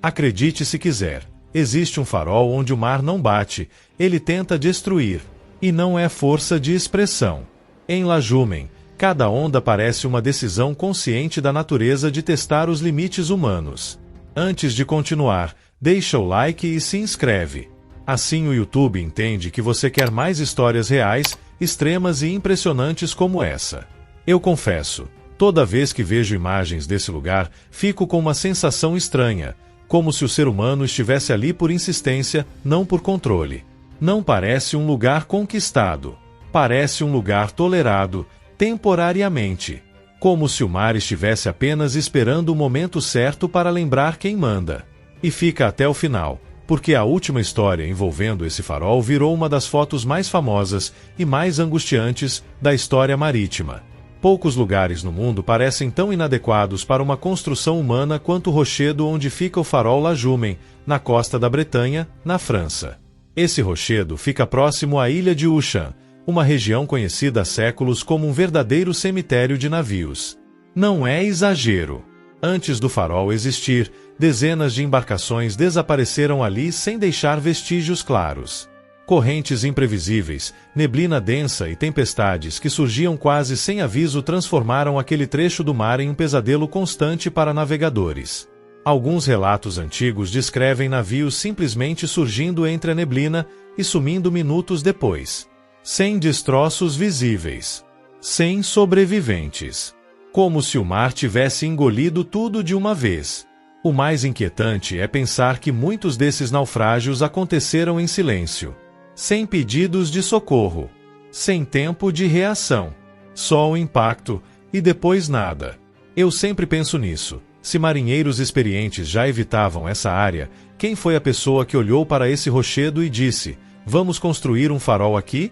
Acredite se quiser, existe um farol onde o mar não bate, ele tenta destruir. E não é força de expressão. Em Lajumen, cada onda parece uma decisão consciente da natureza de testar os limites humanos. Antes de continuar, deixa o like e se inscreve. Assim o YouTube entende que você quer mais histórias reais, extremas e impressionantes como essa. Eu confesso, toda vez que vejo imagens desse lugar, fico com uma sensação estranha, como se o ser humano estivesse ali por insistência, não por controle. Não parece um lugar conquistado. Parece um lugar tolerado, temporariamente. Como se o mar estivesse apenas esperando o momento certo para lembrar quem manda. E fica até o final, porque a última história envolvendo esse farol virou uma das fotos mais famosas e mais angustiantes da história marítima. Poucos lugares no mundo parecem tão inadequados para uma construção humana quanto o rochedo onde fica o farol Lajumen, na costa da Bretanha, na França. Esse rochedo fica próximo à ilha de Ushant, uma região conhecida há séculos como um verdadeiro cemitério de navios. Não é exagero. Antes do farol existir, dezenas de embarcações desapareceram ali sem deixar vestígios claros. Correntes imprevisíveis, neblina densa e tempestades que surgiam quase sem aviso transformaram aquele trecho do mar em um pesadelo constante para navegadores. Alguns relatos antigos descrevem navios simplesmente surgindo entre a neblina e sumindo minutos depois. Sem destroços visíveis. Sem sobreviventes. Como se o mar tivesse engolido tudo de uma vez. O mais inquietante é pensar que muitos desses naufrágios aconteceram em silêncio. Sem pedidos de socorro. Sem tempo de reação. Só o impacto, e depois nada. Eu sempre penso nisso. Se marinheiros experientes já evitavam essa área, quem foi a pessoa que olhou para esse rochedo e disse, vamos construir um farol aqui?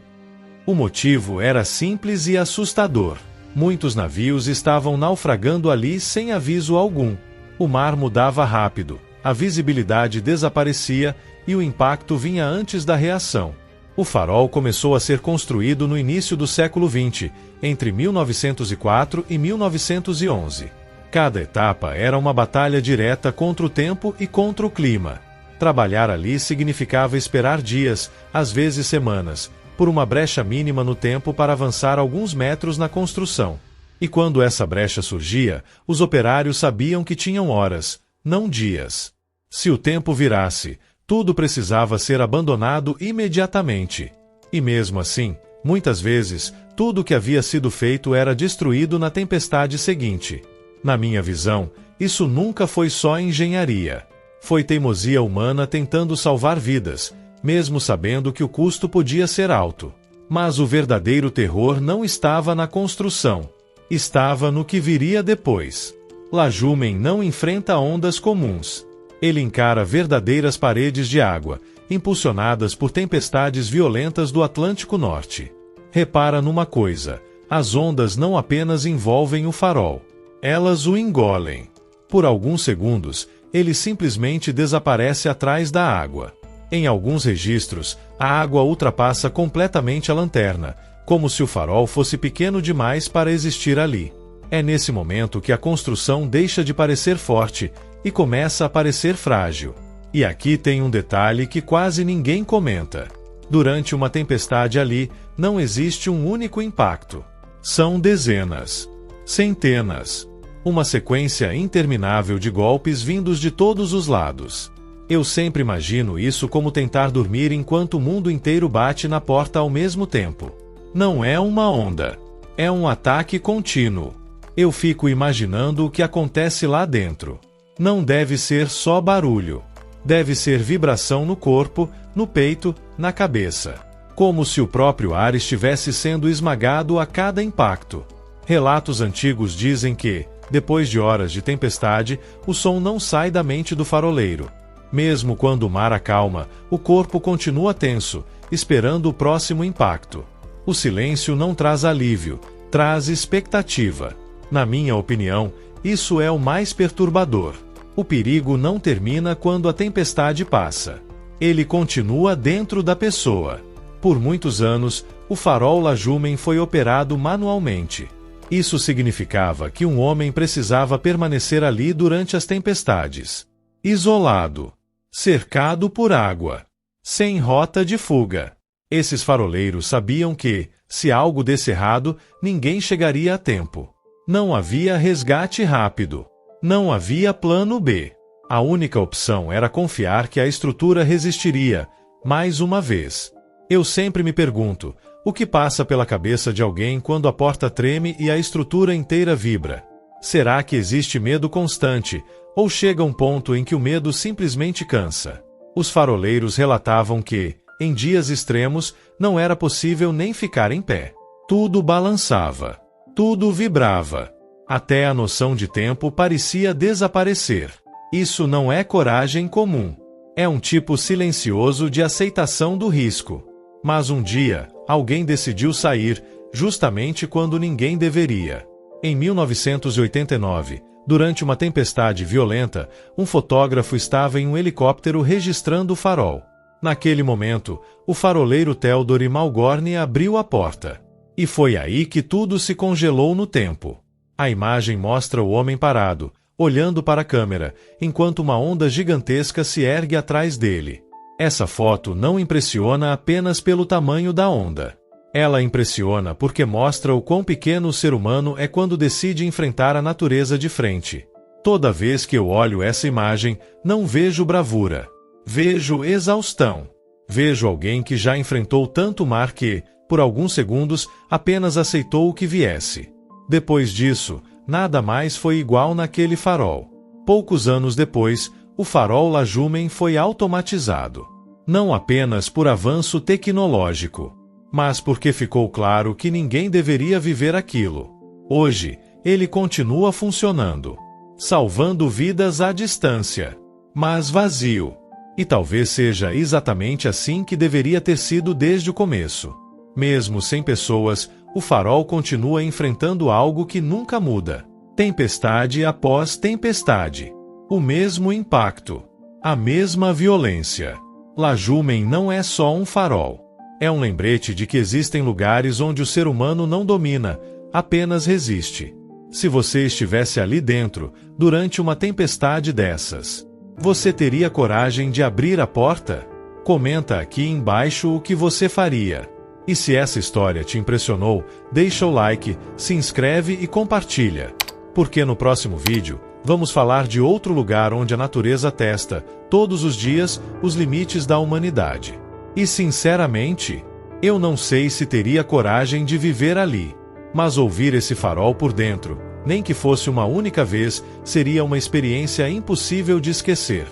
O motivo era simples e assustador. Muitos navios estavam naufragando ali sem aviso algum. O mar mudava rápido, a visibilidade desaparecia e o impacto vinha antes da reação. O farol começou a ser construído no início do século XX, entre 1904 e 1911. Cada etapa era uma batalha direta contra o tempo e contra o clima. Trabalhar ali significava esperar dias, às vezes semanas, por uma brecha mínima no tempo para avançar alguns metros na construção. E quando essa brecha surgia, os operários sabiam que tinham horas, não dias. Se o tempo virasse, tudo precisava ser abandonado imediatamente. E mesmo assim, muitas vezes, tudo que havia sido feito era destruído na tempestade seguinte. Na minha visão, isso nunca foi só engenharia. Foi teimosia humana tentando salvar vidas, mesmo sabendo que o custo podia ser alto. Mas o verdadeiro terror não estava na construção. Estava no que viria depois. Lajumen não enfrenta ondas comuns. Ele encara verdadeiras paredes de água, impulsionadas por tempestades violentas do Atlântico Norte. Repara numa coisa, as ondas não apenas envolvem o farol. Elas o engolem. Por alguns segundos, ele simplesmente desaparece atrás da água. Em alguns registros, a água ultrapassa completamente a lanterna, como se o farol fosse pequeno demais para existir ali. É nesse momento que a construção deixa de parecer forte e começa a parecer frágil. E aqui tem um detalhe que quase ninguém comenta. Durante uma tempestade ali, não existe um único impacto. São dezenas. Centenas. Uma sequência interminável de golpes vindos de todos os lados. Eu sempre imagino isso como tentar dormir enquanto o mundo inteiro bate na porta ao mesmo tempo. Não é uma onda. É um ataque contínuo. Eu fico imaginando o que acontece lá dentro. Não deve ser só barulho. Deve ser vibração no corpo, no peito, na cabeça. Como se o próprio ar estivesse sendo esmagado a cada impacto. Relatos antigos dizem que, depois de horas de tempestade, o som não sai da mente do faroleiro. Mesmo quando o mar acalma, o corpo continua tenso, esperando o próximo impacto. O silêncio não traz alívio, traz expectativa. Na minha opinião, isso é o mais perturbador. O perigo não termina quando a tempestade passa. Ele continua dentro da pessoa. Por muitos anos, o farol Lajumen foi operado manualmente. Isso significava que um homem precisava permanecer ali durante as tempestades. isolado, cercado por água, sem rota de fuga. Esses faroleiros sabiam que, se algo desse errado, ninguém chegaria a tempo. Não havia resgate rápido. Não havia plano B. A única opção era confiar que a estrutura resistiria, mais uma vez. Eu sempre me pergunto, o que passa pela cabeça de alguém quando a porta treme e a estrutura inteira vibra? Será que existe medo constante, ou chega um ponto em que o medo simplesmente cansa? Os faroleiros relatavam que, em dias extremos, não era possível nem ficar em pé. Tudo balançava. Tudo vibrava. Até a noção de tempo parecia desaparecer. Isso não é coragem comum. É um tipo silencioso de aceitação do risco. Mas um dia, alguém decidiu sair, justamente quando ninguém deveria. Em 1989, durante uma tempestade violenta, um fotógrafo estava em um helicóptero registrando o farol. Naquele momento, o faroleiro Theodore Malgorny abriu a porta. E foi aí que tudo se congelou no tempo. A imagem mostra o homem parado, olhando para a câmera, enquanto uma onda gigantesca se ergue atrás dele. Essa foto não impressiona apenas pelo tamanho da onda. Ela impressiona porque mostra o quão pequeno o ser humano é quando decide enfrentar a natureza de frente. Toda vez que eu olho essa imagem, não vejo bravura. Vejo exaustão. Vejo alguém que já enfrentou tanto mar que, por alguns segundos, apenas aceitou o que viesse. Depois disso, nada mais foi igual naquele farol. Poucos anos depois, o farol Lajumen foi automatizado. Não apenas por avanço tecnológico, mas porque ficou claro que ninguém deveria viver aquilo. Hoje, ele continua funcionando, salvando vidas à distância, mas vazio. E talvez seja exatamente assim que deveria ter sido desde o começo. Mesmo sem pessoas, o farol continua enfrentando algo que nunca muda. Tempestade após tempestade. O mesmo impacto. A mesma violência. Lajumen não é só um farol. É um lembrete de que existem lugares onde o ser humano não domina, apenas resiste. Se você estivesse ali dentro, durante uma tempestade dessas, você teria coragem de abrir a porta? Comenta aqui embaixo o que você faria. E se essa história te impressionou, deixa o like, se inscreve e compartilha. Porque no próximo vídeo, vamos falar de outro lugar onde a natureza testa, todos os dias, os limites da humanidade. E sinceramente, eu não sei se teria coragem de viver ali. Mas ouvir esse farol por dentro, nem que fosse uma única vez, seria uma experiência impossível de esquecer.